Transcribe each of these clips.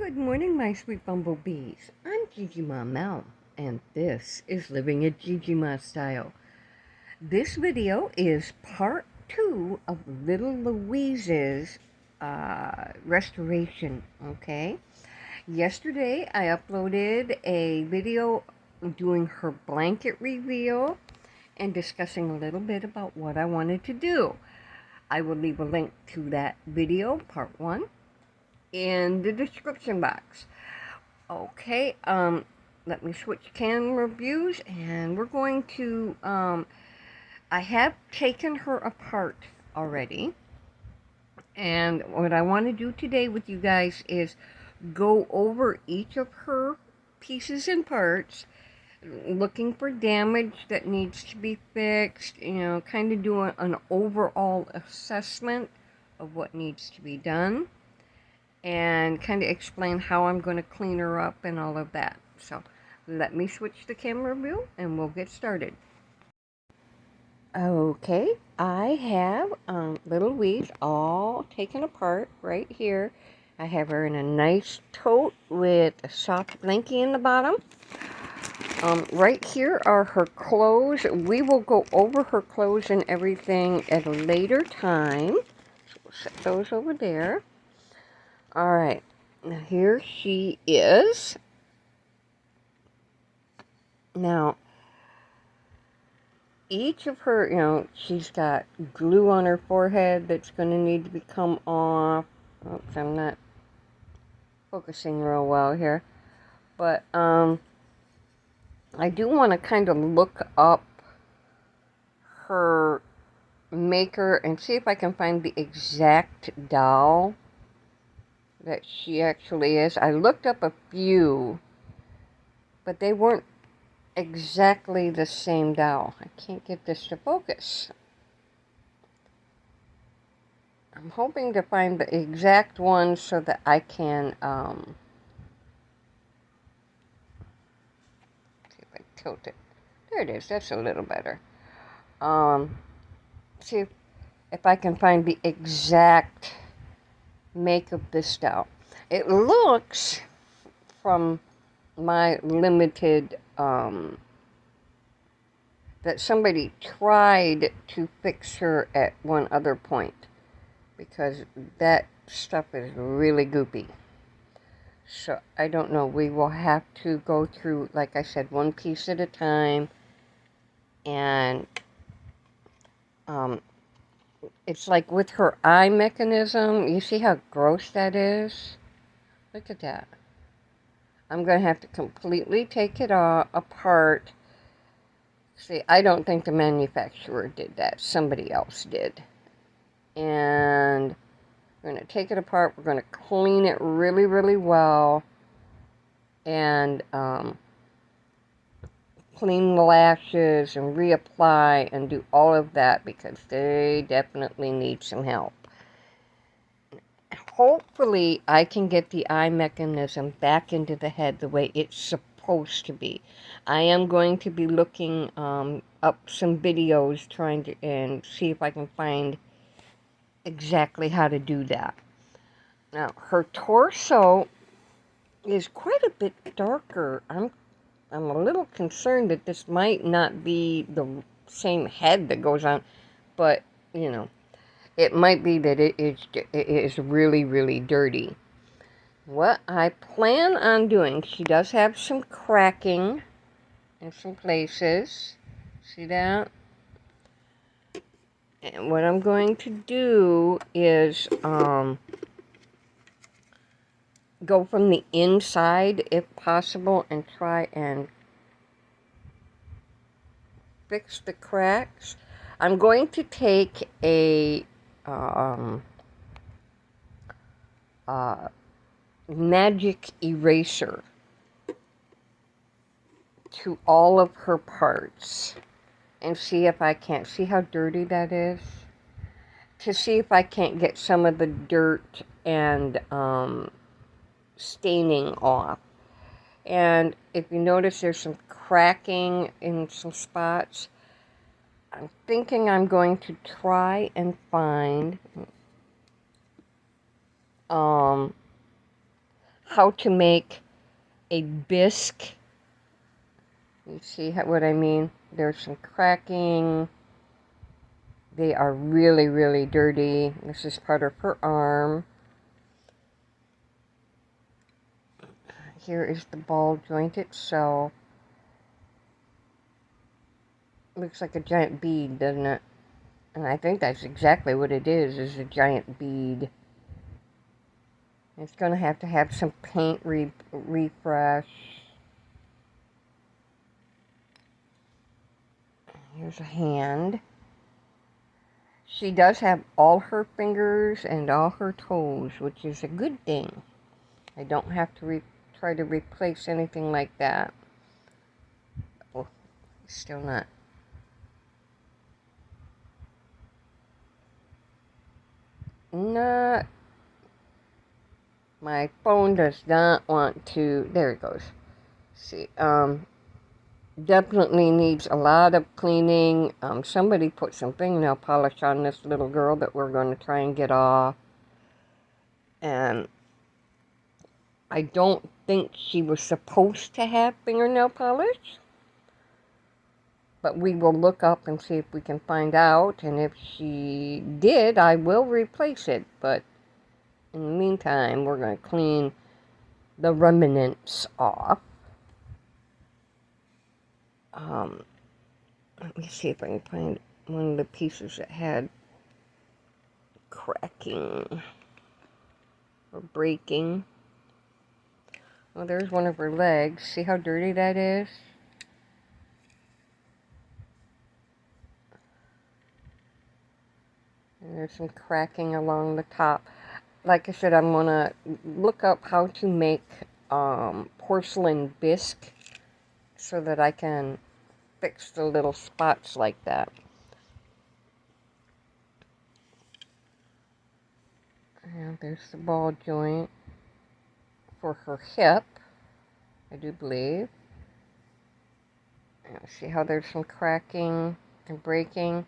Good morning, my sweet bumblebees. I'm Gigi Ma Mel, and this is Living a Gigi Ma Style. This video is part 2 of Little Louise's restoration, okay? Yesterday, I uploaded a video doing her blanket reveal and discussing a little bit about what I wanted to do. I will leave a link to that video, part 1, in the description box. Okay, let me switch camera views, and we're going to, I have taken her apart already, and what I want to do today with you guys is go over each of her pieces and parts, looking for damage that needs to be fixed, kind of do an overall assessment of what needs to be done, and kind of explain how I'm going to clean her up and all of that. So let me switch the camera view and we'll get started. Okay, I have Little Louise all taken apart right here. I have her in a nice tote with a soft blankie in the bottom. Right here are her clothes. We will go over her clothes and everything at a later time. So we'll set those over there. All right, now here she is. Now, each of her, she's got glue on her forehead that's going to need to become off. Oops, I'm not focusing real well here. But, I do want to kind of look up her maker and see if I can find the exact doll that she actually is. I looked up a few, but they weren't exactly the same doll. I can't get this to focus. I'm hoping to find the exact one so that I can see if I tilt it. There it is. That's a little better. See if I can find the exact make of this doll. It looks, from my limited that somebody tried to fix her at one other point, because that stuff is really goopy. So I don't know. We will have to go through, like I said, one piece at a time. And it's like with her eye mechanism. You see how gross that is? Look at that. I'm going to have to completely take it all apart. See, I don't think the manufacturer did that. Somebody else did. And we're going to take it apart. We're going to clean it really, really well. And clean the lashes and reapply and do all of that, because they definitely need some help. Hopefully, I can get the eye mechanism back into the head the way it's supposed to be. I am going to be looking up some videos trying to and see if I can find exactly how to do that. Now, her torso is quite a bit darker. I'm a little concerned that this might not be the same head that goes on, but it might be that it is really, really dirty. What I plan on doing, she does have some cracking in some places. See that? And what I'm going to do is go from the inside, if possible, and try and fix the cracks. I'm going to take a magic eraser to all of her parts and see if I can't, see how dirty that is? To see if I can't get some of the dirt and staining off. And if you notice, there's some cracking in some spots. I'm thinking I'm going to try and find how how to make a bisque. You see what I mean? There's some cracking. They are really, really dirty. This is part of her arm. Here is the ball joint itself. Looks like a giant bead, doesn't it? And I think that's exactly what it is a giant bead. It's going to have some paint refresh. Here's a hand. She does have all her fingers and all her toes, which is a good thing. I don't have to try to replace anything like that. Oh, still not. Not. My phone does not want to. There it goes. See, definitely needs a lot of cleaning. Somebody put some fingernail polish on this little girl that we're going to try and get off. And I don't think she was supposed to have fingernail polish. But we will look up and see if we can find out. And if she did, I will replace it. But in the meantime, we're going to clean the remnants off. Let me see if I can find one of the pieces that had cracking or breaking. Oh, there's one of her legs. See how dirty that is? And there's some cracking along the top. Like I said, I'm going to look up how to make porcelain bisque so that I can fix the little spots like that. And there's the ball joint for her hip, I do believe. And see how there's some cracking and breaking?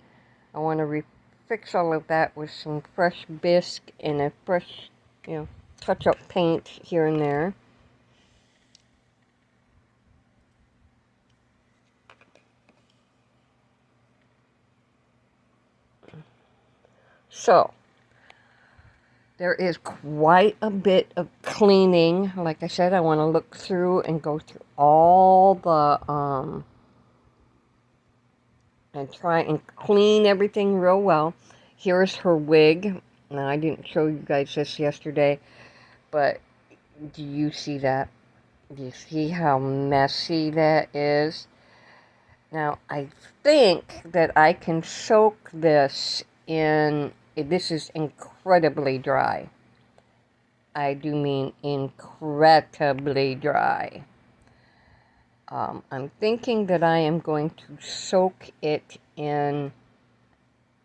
I want to fix all of that with some fresh bisque and a fresh, touch-up paint here and there. So, there is quite a bit of cleaning. Like I said, I want to look through and go through all the, and try and clean everything real well. Here's her wig. Now, I didn't show you guys this yesterday, but do you see that? Do you see how messy that is? Now, I think that I can soak this in. This is incredibly dry. I do mean incredibly dry. I'm thinking that I am going to soak it in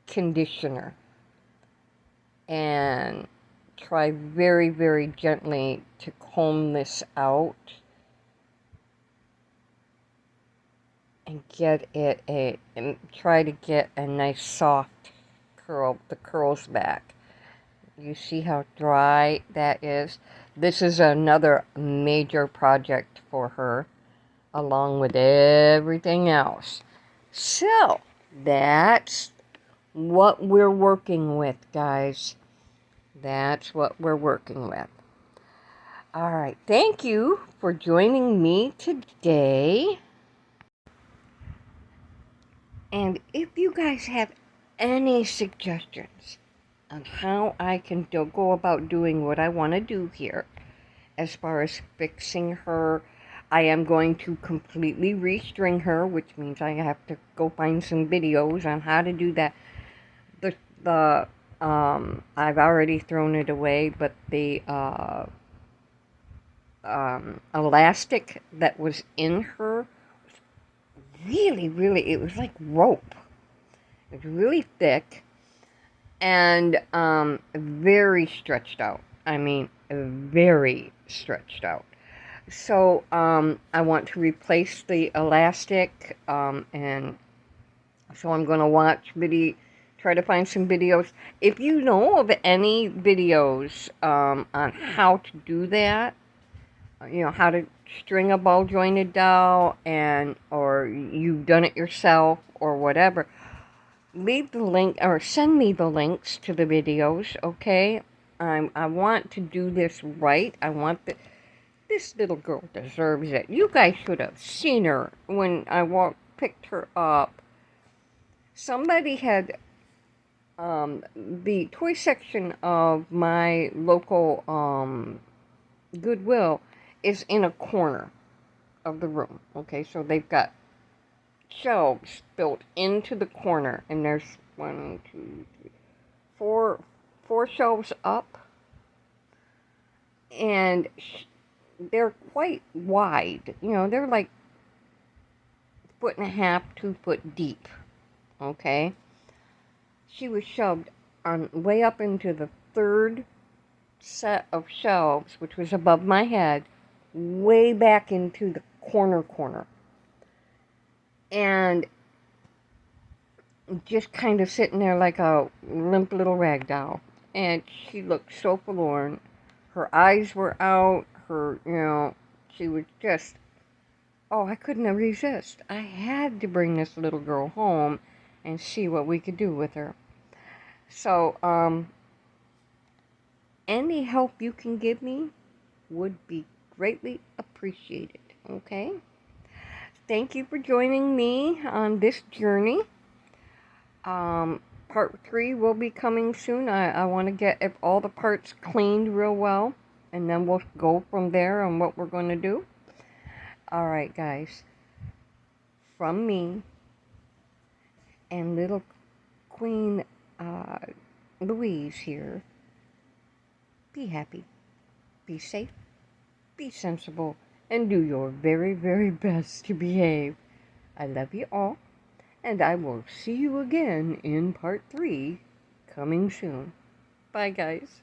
conditioner and try very, very gently to comb this out and try to get a nice soft curl, the curls back. You see how dry that is? This is another major project for her, along with everything else. So, that's what we're working with, guys. That's what we're working with. All right, thank you for joining me today. And if you guys have any suggestions on how I can go about doing what I want to do here, as far as fixing her, I am going to completely restring her, which means I have to go find some videos on how to do that. I've already thrown it away, but the elastic that was in her was really, it was like rope. It was really thick and very stretched out. I mean, very stretched out. So I want to replace the elastic, and so I'm going to try to find some videos. If you know of any videos on how to do that, how to string a ball jointed doll, and or you've done it yourself or whatever, leave the link or send me the links to the videos, okay? I want to do this right. This little girl deserves it. You guys should have seen her when I picked her up. Somebody had the toy section of my local Goodwill is in a corner of the room. Okay, so they've got shelves built into the corner, and there's one, two, three, four shelves up, and they're quite wide. They're like 1.5 feet, 2 foot deep. Okay, she was shoved on way up into the third set of shelves, which was above my head, way back into the corner, and just kind of sitting there like a limp little rag doll. And she looked so forlorn. Her eyes were out. She was just, I couldn't resist. I had to bring this little girl home and see what we could do with her. So, any help you can give me would be greatly appreciated, okay? Thank you for joining me on this journey. Part 3 will be coming soon. I want to get all the parts cleaned real well, and then we'll go from there on what we're going to do. Alright, guys. From me and little Queen Louise here, be happy, be safe, be sensible, and do your very, very best to behave. I love you all, and I will see you again in part 3 coming soon. Bye, guys.